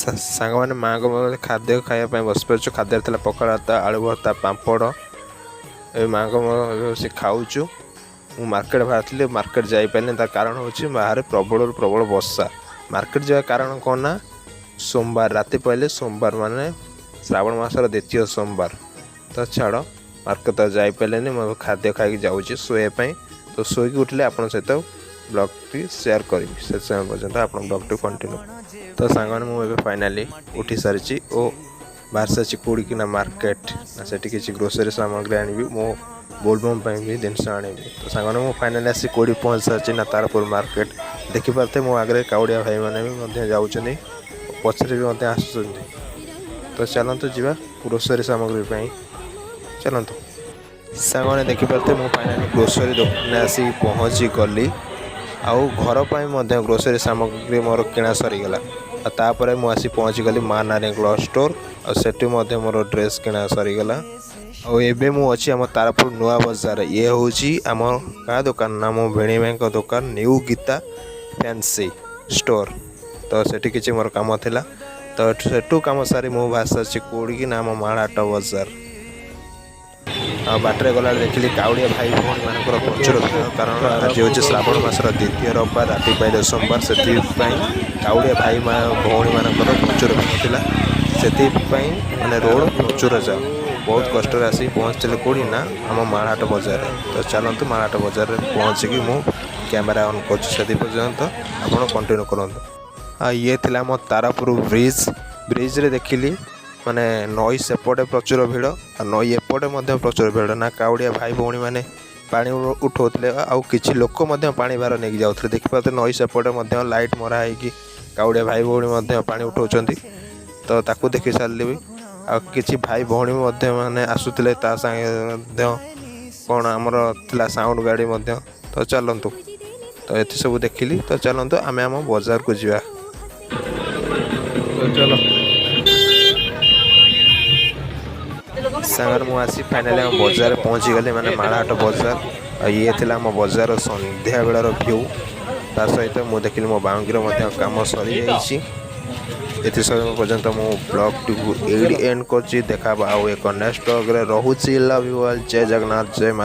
सांग मैंने माँ को खाद्य खायापी बस पार्छ खाद्य था पखाड़ भात आलू भर्ता पापड़ ए माँ को बस खाऊचु मु मार्केट बाहरी मार्केट जापारे तार कारण हूँ बाहर प्रबल प्रबल वर्षा मार्केट जा कारण कौन ना सोमवार राति पहले सोमवार माने श्रावण मासर द्वितीय सोमवार तो छाड़ मार्केट तो जापारे मैं खाद्य खाई जाऊँगी शोवाई तो शोक उठे आपण सहित ब्लॉग टी शेयर करी से समय पर्यटन आप ब्लॉग टी कंटिन्यू तो सांगने मुझे फाइनाली उठी सारी और बाहर सारी कौड़ी कि मार्केट ना से किसी ग्रोसरी सामग्री आनी मो बोलबम भी जिनस आनी तो सांगने मुझे फाइनाली आसी कौड़ी पहुँच सारी ना तारपुर मार्केट देखिपारे मो आगे काउड़िया भाई मैंने जाऊँच पचरे भी आस तो चलतु जी ग्रोसरी सामग्री चलतु सांगने देखिपारे मुझे फाइनाली ग्रोसरी दुकान आसी पहुँची गली आउ घर पर ग्रोसरी सामग्री मोर किणा सरीगला तापर मुझे आसी पहुँची गली माँ नानी क्लॉथ स्टोर और मोर ड्रेस किणा सरीगला और मु अच्छी आम तारपुर नुआ बजार ये हूँ आम क्या दुकान ना मो भेणी भाई दुकान न्यू गीता फैंसी स्टोर तो सेठी किसी मोर काम थिला तो सेठू काम सारी मु भाषा कौड़ी कि ना आम माड़ाट बजार बाटर गला देखिली काउड़िया भाई भौणी मान प्रचुर कारण आज हूँ श्रावण मासर द्वितीय रविवार राति पाइले सोमवार से काउड़िया भाई भौणी मान प्रचुर भीड़ से मैंने रोड प्रचुर जाओ बहुत कष्ट आसिक पहुँचते कौड़ी ना आम माड़ाट बजार तो चलतु माड़ाट बजार पहुँचिकी मु कैमेरा ऑन कर पर्यंत आप कंटिन्यू करूँ ये थी आम तारापुर ब्रिज रे देखिली माने नई सेपटे प्रचुर भीड़ नई एपटे प्रचुर भीड़ ना काउड़िया भाई भौणी मैंने पानी उठाते आउ किसी लोक पानी भार नहीं जाते देखिपारे नई सेपटे लाइट मरा है काउड़िया भाई भौणी पानी उठाऊँ तो ताकू देखी सारे भी आ किसी भाई भौणी मैंने आसुले कौन आमर थिला साउंड गाड़ी तो चलतु तो ये सब देखिली तो चलतु आम आम बजार को जा तो चलो सांगर मुझे फाइनाली आम बजार पहुँची गली मैंने माड़ाहाट बजार ये थिला आम बजार संध्या बेलार व्यू ता सहित मुझे देखिली मो बाउंड्री काम सरी जाइए ये समय पर्यंत मु ब्लॉग टी एंड कर देखा आउ एक नेक्स्ट ब्लॉग रे रहूची लव यू ऑल जय जगन्नाथ जय माता।